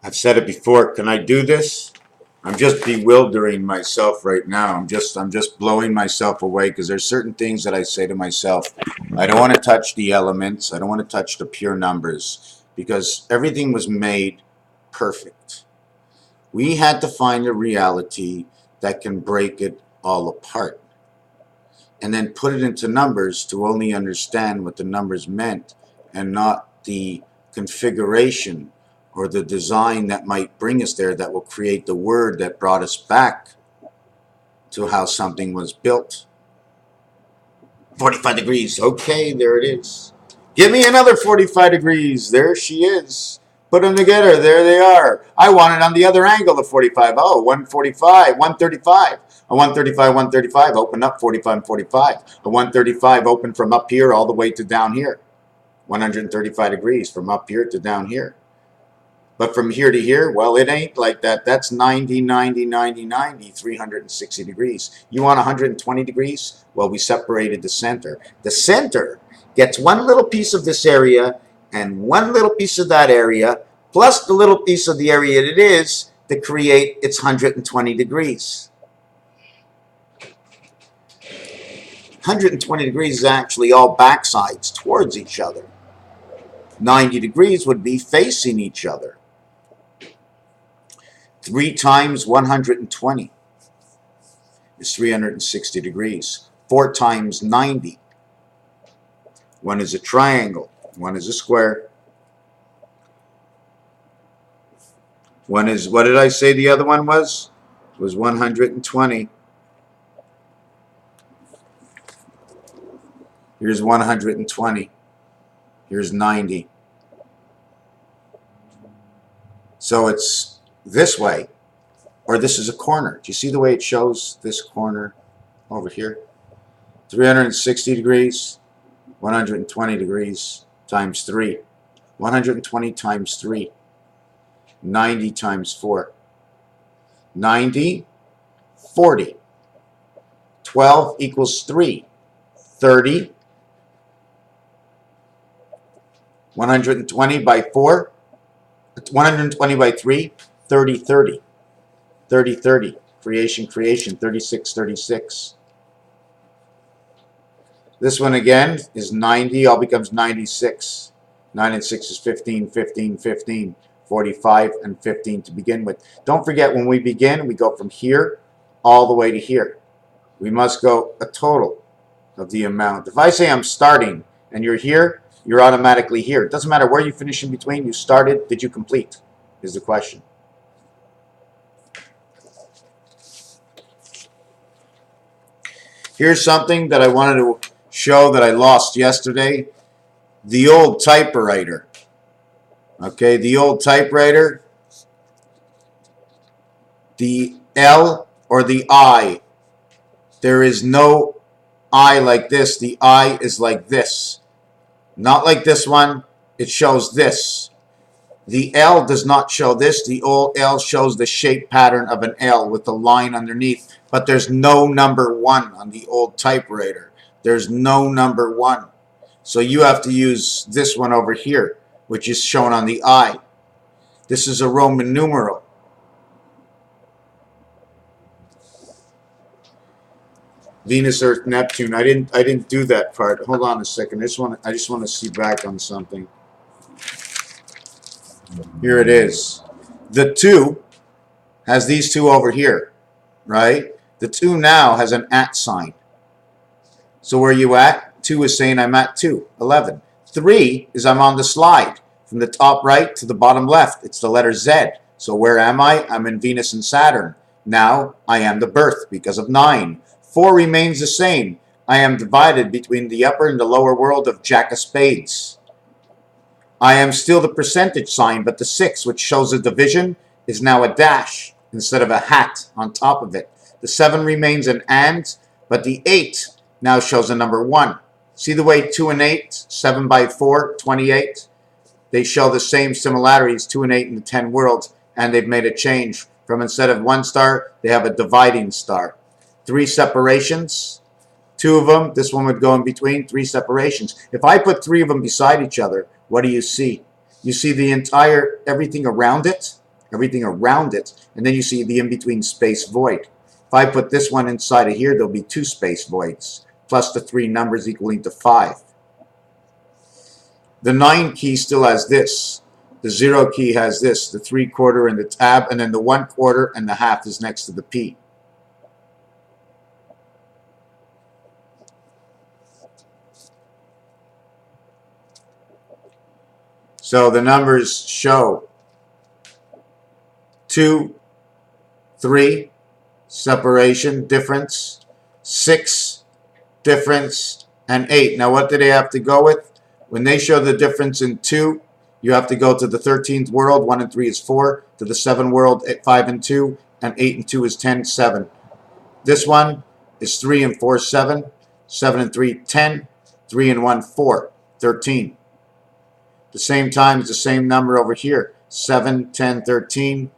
I've said it before. Can I do this? I'm just bewildering myself right now. I'm just blowing myself away because there's certain things that I say to myself. I don't want to touch the elements. I don't want to touch the pure numbers because everything was made perfect. We had to find a reality that can break it all apart and then put it into numbers to only understand what the numbers meant and not the configuration or the design that might bring us there that will create the word that brought us back to how something was built. 45 degrees. Okay, there it is. Give me another 45 degrees. There she is. Put them together. There they are. I want it on the other angle of 45. Oh, 145, 135. A 135, 135. Open up 45 and 45. A 135 open from up here all the way to down here. 135 degrees from up here to down here. But from here to here, well, it ain't like that. That's 90, 90, 90, 90, 360 degrees. You want 120 degrees? Well, we separated the center. The center gets one little piece of this area and one little piece of that area, plus the little piece of the area it is to create its 120 degrees. 120 degrees is actually all backsides towards each other. 90 degrees would be facing each other. 3 times 120 is 360 degrees. 4 times 90. One is a triangle. One is a square. One is, what did I say the other one was? It was 120. Here's 120. Here's 90. So it's this way, or this is a corner. Do you see the way it shows this corner over here? 360 degrees, 120 degrees times 3. 120 times 3. 90 times 4. 90, 40. 12 equals 3. 30. 120 by 4. 120 by 3. 30, 30. 30, 30. Creation, creation. 36, 36. This one again is 90. All becomes 96. 9 and 6 is 15, 15, 15. 45 and 15 to begin with. Don't forget, when we begin, we go from here all the way to here. We must go a total of the amount. If I say I'm starting and you're here, you're automatically here. It doesn't matter where you finish in between. You started. Did you complete? Is the question. Here's something that I wanted to show that I lost yesterday. The old typewriter. Okay, the old typewriter. The L or the I. There is no I like this. The I is like this. Not like this one. It shows this. The L does not show this. The old L shows the shape pattern of an L with the line underneath. But there's no number 1 on the old typewriter. There's no number 1. So you have to use this one over here, which is shown on the I. This is a Roman numeral. Venus, Earth, Neptune. I didn't do that part. Hold on a second. I just want to see back on something. Here it is. The 2 has these 2 over here, right? The 2 now has an @ sign. So where are you at? 2 is saying I'm at 2, 11. 3 is I'm on the slide from the top right to the bottom left. It's the letter Z. So where am I? I'm in Venus and Saturn. Now I am the birth because of 9. 4 remains the same. I am divided between the upper and the lower world of Jack of Spades. I am still the percentage sign, but the 6, which shows a division, is now a dash instead of a hat on top of it. The 7 remains an and, but the 8 now shows a number 1. See the way 2 and 8, 7 by 4, 28? They show the same similarities, 2 and 8 in the 10 worlds, and they've made a change. From instead of 1 star, they have a dividing star. 3 separations, 2 of them, this one would go in between, 3 separations. If I put 3 of them beside each other, what do you see? you see the entire, everything around it, and then you see the in-between space void. If I put this one inside of here, there'll be 2 space voids, plus the 3 numbers equaling to 5. The 9 key still has this. The 0 key has this, the 3/4 and the tab, and then the 1/4 and the half is next to the P. So the numbers show 2, 3, separation, difference, 6, difference, and 8. Now what do they have to go with? When they show the difference in 2, you have to go to the 13th world. 1 and 3 is 4. To the 7th world, 5 and 2. And 8 and 2 is 10, 7. This one is 3 and 4, 7. 7 and 3, 10. 3 and 1, 4, 13. The same time as the same number over here. 7, 10, 13.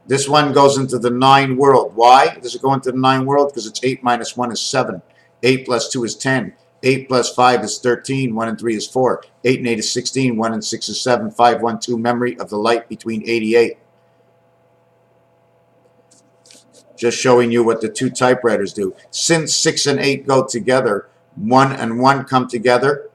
This one goes into the 9 world. Why does it go into the 9 world? Because it's 8 minus 1 is 7. 8 plus 2 is 10. 8 plus 5 is 13. 1 and 3 is 4. 8 and 8 is 16. 1 and 6 is 7. 5, 1, 2. Memory of the light between 88. Just showing you what the 2 typewriters do. Since 6 and 8 go together, 1 and 1 come together.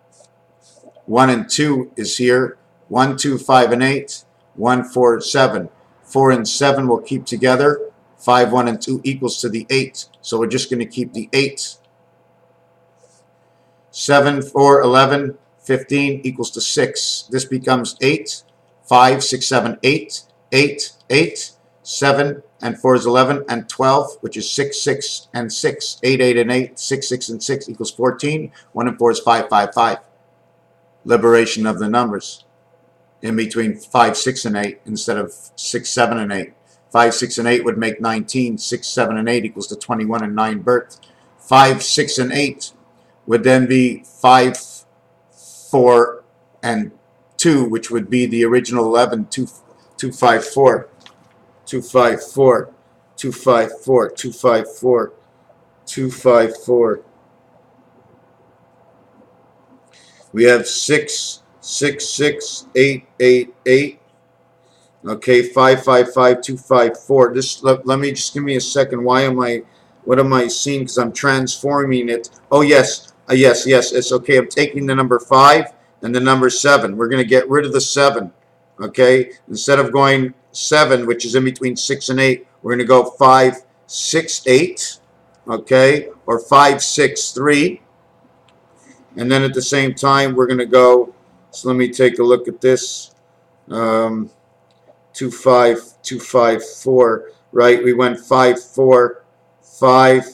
1 and 2 is here. 1, 2, 5, and 8. 1, 4, 7. 4 and 7 will keep together. 5, 1, and 2 equals to the 8. So we're just going to keep the 8. 7, 4, 11, 15 equals to 6. This becomes 8. 5, 6, 7, 8. 8, 8. 7 and 4 is 11. And 12, which is 6, 6, and 6. 8, 8, and 8. 6, 6, and 6 equals 14. 1 and 4 is 5, 5, 5. Liberation of the numbers in between 5, 6, and 8 instead of 6, 7, and 8. 5, 6, and 8 would make 19. 6, 7, and 8 equals to 21 and 9 birth. 5, 6, and 8 would then be 5, 4, and 2, which would be the original 11, 2, 2, 5, 4. 2, 5, 4. 2, 5, 4. 2, 5, 4. 2, 5, 4. We have 6, 6, 6, 8, 8, 8. Okay, 5, 5, 5, 2, 5, 4. This, let me just give me a second. What am I seeing? Because I'm transforming it. Oh, yes, yes, it's okay. I'm taking the number 5 and the number 7. We're going to get rid of the 7. Okay, instead of going 7, which is in between 6 and 8, we're going to go 5, 6, 8. Okay, or 5, 6, 3. And then at the same time, we're going to go, so let me take a look at this. 2, 5, 2, 5, 4, right? We went 5, 4, 5,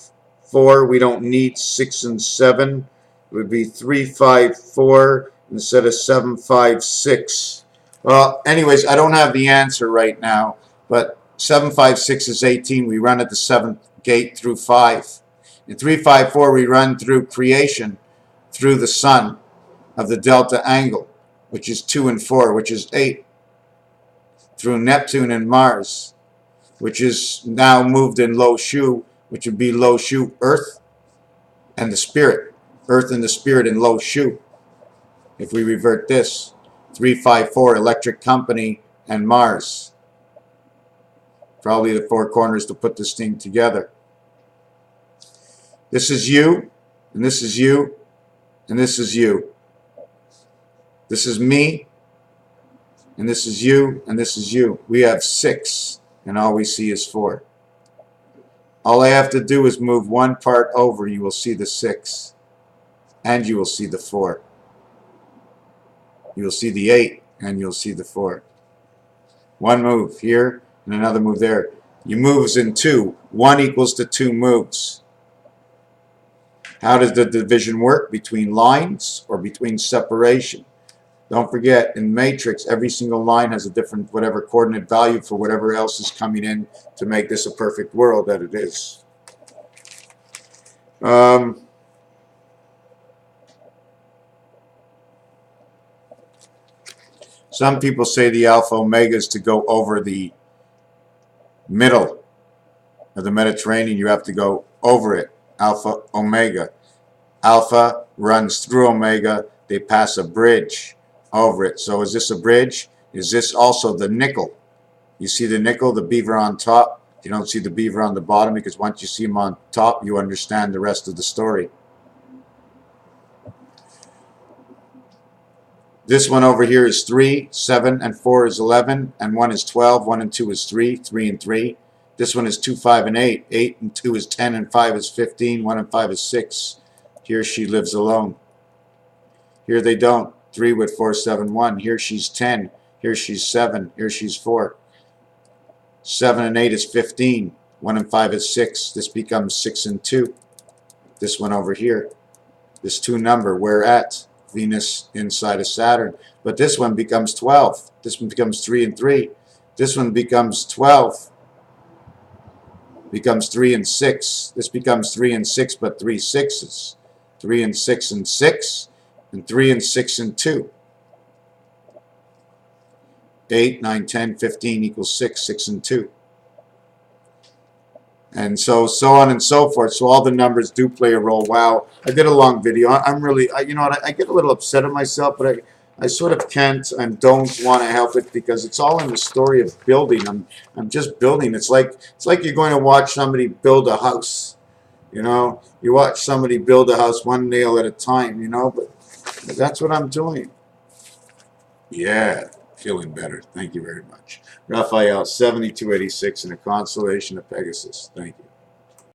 4. We don't need 6 and 7. It would be 3, 5, 4 instead of 7, 5, 6. Well, anyways, I don't have the answer right now, but 7, 5, 6 is 18. We run at the 7th gate through 5. In 3, 5, 4, we run through creation, through the sun of the delta angle, which is 2 and 4, which is 8, through Neptune and Mars, which is now moved in low shu, which would be low shu, Earth and the Spirit, Earth and the Spirit in low shu. If we revert this, 3, 5, 4, electric company and Mars, probably the 4 corners to put this thing together. This is you, and this is you, and this is you. This is me, and this is you, and this is you. We have 6, and all we see is 4. All I have to do is move one part over, you will see the 6, and you will see the 4. You will see the 8, and you'll see the 4. One move here, and another move there. You moves in 2. 1 equals to 2 moves. How does the division work? Between lines or between separation? Don't forget, in matrix, every single line has a different whatever coordinate value for whatever else is coming in to make this a perfect world that it is. Some people say the alpha omega is to go over the middle of the Mediterranean. You have to go over it. Alpha omega. Alpha runs through omega. They pass a bridge over it. So is this a bridge? is this also the nickel. You see the nickel, the beaver on top. You don't see the beaver on the bottom because once you see him on top, you understand the rest of the story. This one over here is 3, 7, and 4 is 11, and 1 is 12, 1 and 2 is 3, 3 and 3. This one is 2, 5, and 8. 8 and 2 is 10, and 5 is 15, 1 and 5 is 6. Here she lives alone. Here they don't. 3 with 4, 7, 1. Here she's 10. Here she's 7. Here she's 4. 7 and 8 is 15. 1 and 5 is 6. This becomes 6 and 2. This one over here. This 2 number, where at? Venus inside of Saturn. But this one becomes 12. This one becomes 3 and 3. This one becomes 12. Becomes 3 and 6. This becomes 3 and 6, but 3 sixes. 3 and 6 and 6. And 3 and 6 and 2. 8, 9, 10, 15 equals 6, 6 and 2. And so on and so forth. So all the numbers do play a role. Wow, I did a long video. I'm really, you know what, I get a little upset at myself, but I sort of can't and don't want to help it because it's all in the story of building. I'm just building. It's like you're going to watch somebody build a house. You know, you watch somebody build a house one nail at a time, you know, but that's what I'm doing. Yeah, feeling better. Thank you very much. Raphael, 7286 in a constellation of Pegasus. Thank you.